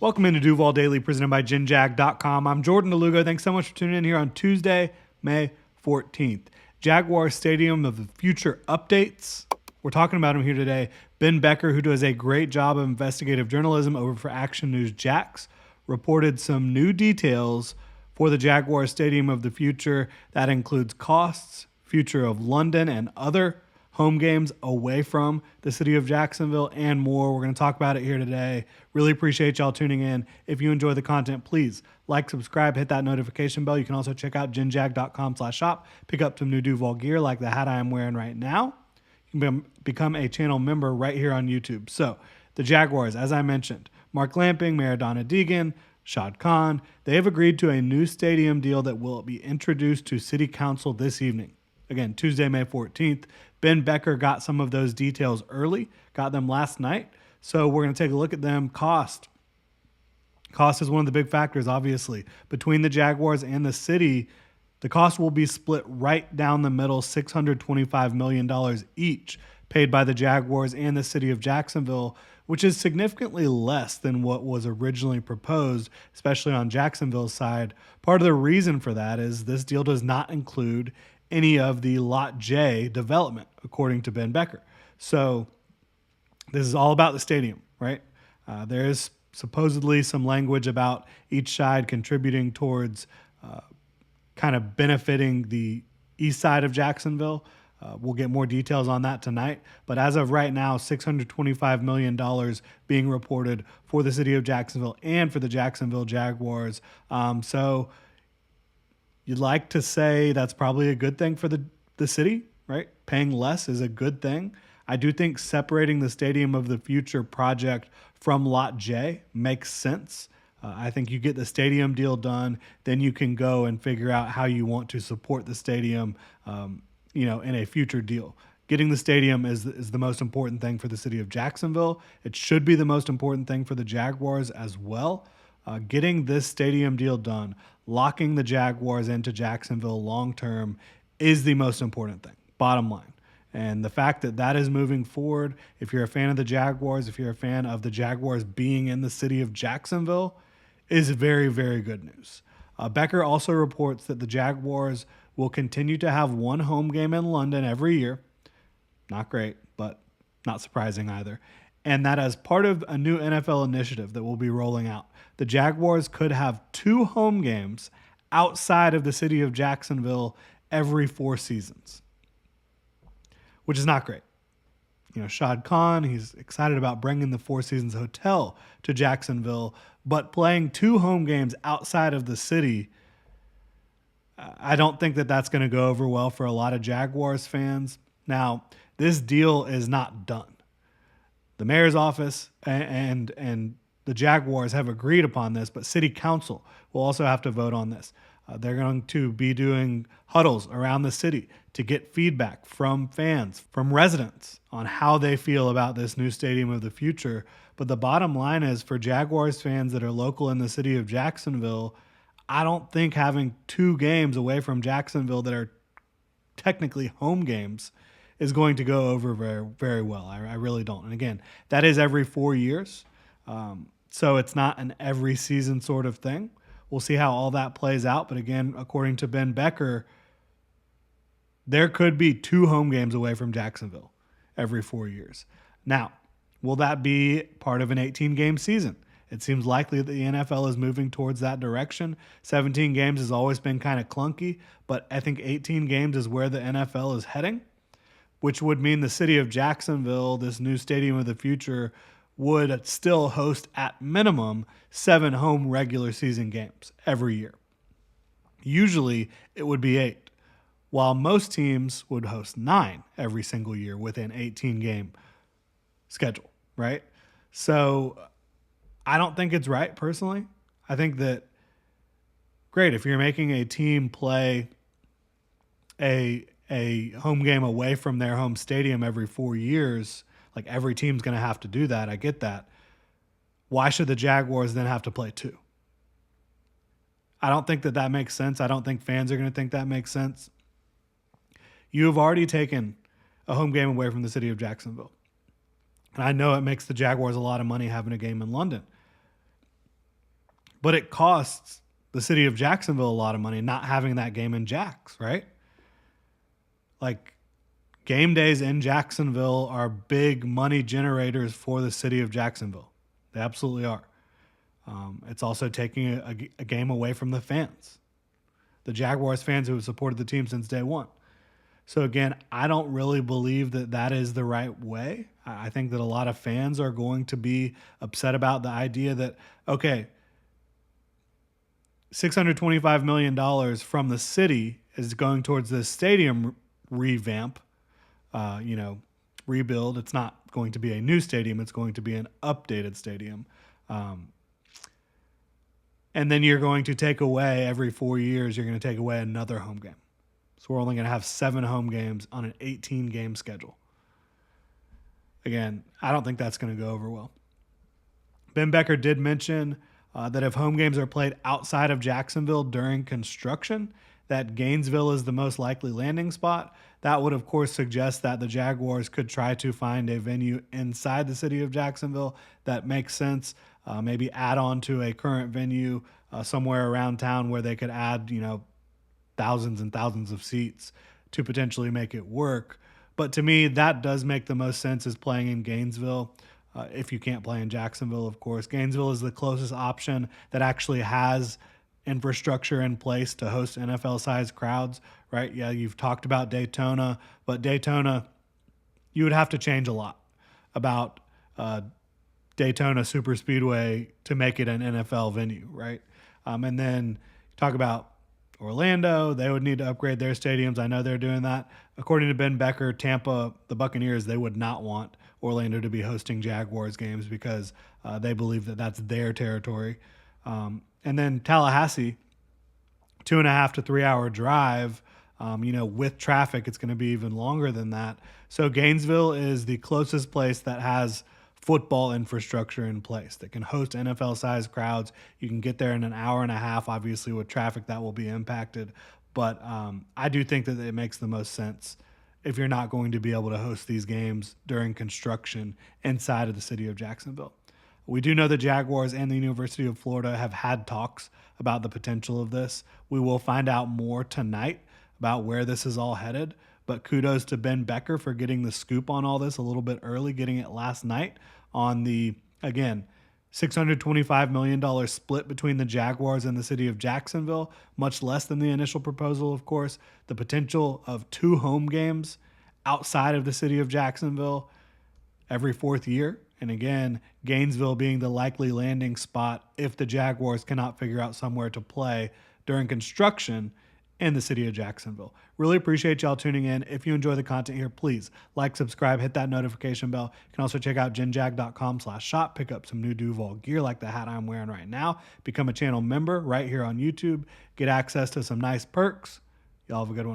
Welcome into Duval Daily, presented by GenJag.com. I'm Jordan Lugo. Thanks so much for tuning in here on Tuesday, May 14th. Jaguars Stadium of the Future updates. We're talking about him here today. Ben Becker, who does a great job of investigative journalism over for Action News Jax, reported some new details for the Jaguars Stadium of the Future. That includes costs, future of London, and other home games away from the city of Jacksonville, and more. We're going to talk about it here today. Really appreciate y'all tuning in. If you enjoy the content, please like, subscribe, hit that notification bell. You can also check out genjag.com/shop. Pick up some new Duval gear like the hat I am wearing right now. You can become a channel member right here on YouTube. So the Jaguars, as I mentioned, Mark Lamping, Maradona Deegan, Shad Khan, they have agreed to a new stadium deal that will be introduced to City Council this evening. Again, Tuesday, May 14th. Ben Becker got some of those details early, got them last night. So we're going to take a look at them. Cost is one of the big factors, obviously. Between the Jaguars and the city, the cost will be split right down the middle, $625 million each, paid by the Jaguars and the city of Jacksonville, which is significantly less than what was originally proposed, especially on Jacksonville's side. Part of the reason for that is this deal does not include any of the Lot J development, according to Ben Becker. So this is all about the stadium, right? There is supposedly some language about each side contributing towards kind of benefiting the east side of Jacksonville. We'll get more details on that tonight. But as of right now, $625 million being reported for the city of Jacksonville and for the Jacksonville Jaguars. So you'd like to say that's probably a good thing for the city, right? Paying less is a good thing. I do think separating the Stadium of the Future project from Lot J makes sense. I think you get the stadium deal done, then you can go and figure out how you want to support the stadium, in a future deal. Getting the stadium is the most important thing for the city of Jacksonville. It should be the most important thing for the Jaguars as well. Getting this stadium deal done, locking the Jaguars into Jacksonville long-term is the most important thing, bottom line. And the fact that that is moving forward, if you're a fan of the Jaguars, if you're a fan of the Jaguars being in the city of Jacksonville, is very, very good news. Becker also reports that the Jaguars will continue to have one home game in London every year. Not great, but not surprising either. And that as part of a new NFL initiative that will be rolling out, the Jaguars could have 2 home games outside of the city of Jacksonville every 4 seasons, which is not great. Shad Khan, he's excited about bringing the Four Seasons Hotel to Jacksonville, but playing 2 home games outside of the city, I don't think that that's going to go over well for a lot of Jaguars fans. Now, this deal is not done. The mayor's office and the Jaguars have agreed upon this, but city council will also have to vote on this. They're going to be doing huddles around the city to get feedback from fans, from residents on how they feel about this new Stadium of the Future. But the bottom line is, for Jaguars fans that are local in the city of Jacksonville, I don't think having 2 games away from Jacksonville that are technically home games is going to go over very, very well. I really don't. And again, that is every 4 years. So it's not an every season sort of thing. We'll see how all that plays out. But again, according to Ben Becker, there could be 2 home games away from Jacksonville every 4 years. Now, will that be part of an 18-game season? It seems likely that the NFL is moving towards that direction. 17 games has always been kind of clunky, but I think 18 games is where the NFL is heading, which would mean the city of Jacksonville, this new Stadium of the Future, would still host at minimum 7 home regular season games every year. Usually it would be 8, while most teams would host 9 every single year with an 18-game schedule, right? So I don't think it's right, personally. I think that, great, if you're making a team play a home game away from their home stadium every 4 years, like every team's going to have to do that. I get that. Why should the Jaguars then have to play 2? I don't think that makes sense. I don't think fans are going to think that makes sense. You have already taken a home game away from the city of Jacksonville. And I know it makes the Jaguars a lot of money having a game in London. But it costs the city of Jacksonville a lot of money not having that game in Jax, right? Like, game days in Jacksonville are big money generators for the city of Jacksonville. They absolutely are. It's also taking a game away from the fans, the Jaguars fans who have supported the team since day one. So again, I don't really believe that that is the right way. I think that a lot of fans are going to be upset about the idea that, okay, $625 million from the city is going towards this stadium revamp, rebuild. It's not going to be a new stadium. It's going to be an updated stadium. And then you're going to take away, every 4 years, you're going to take away another home game. So we're only going to have 7 home games on an 18-game schedule. Again, I don't think that's going to go over well. Ben Becker did mention that if home games are played outside of Jacksonville during construction, that Gainesville is the most likely landing spot. That would, of course, suggest that the Jaguars could try to find a venue inside the city of Jacksonville that makes sense. Maybe add on to a current venue somewhere around town where they could add, thousands and thousands of seats to potentially make it work. But to me, that does make the most sense, is playing in Gainesville. If you can't play in Jacksonville, of course. Gainesville is the closest option that actually has infrastructure in place to host NFL-sized crowds, right? Yeah, you've talked about Daytona, but Daytona, you would have to change a lot about Daytona Superspeedway to make it an NFL venue, right? And then talk about Orlando. They would need to upgrade their stadiums. I know they're doing that. According to Ben Becker, Tampa, the Buccaneers, they would not want Orlando to be hosting Jaguars games because they believe that that's their territory. And then Tallahassee, 2.5 to 3 hour drive. With traffic, it's going to be even longer than that. So Gainesville is the closest place that has football infrastructure in place that can host NFL-sized crowds. You can get there in an hour and a half. Obviously, with traffic, that will be impacted. But I do think that it makes the most sense if you're not going to be able to host these games during construction inside of the city of Jacksonville. We do know the Jaguars and the University of Florida have had talks about the potential of this. We will find out more tonight about where this is all headed. But kudos to Ben Becker for getting the scoop on all this a little bit early, getting it last night on the, again, $625 million split between the Jaguars and the city of Jacksonville, much less than the initial proposal, of course. The potential of 2 home games outside of the city of Jacksonville every 4th year. And again, Gainesville being the likely landing spot if the Jaguars cannot figure out somewhere to play during construction in the city of Jacksonville. Really appreciate y'all tuning in. If you enjoy the content here, please like, subscribe, hit that notification bell. You can also check out genjag.com/shop, pick up some new Duval gear like the hat I'm wearing right now. Become a channel member right here on YouTube. Get access to some nice perks. Y'all have a good one.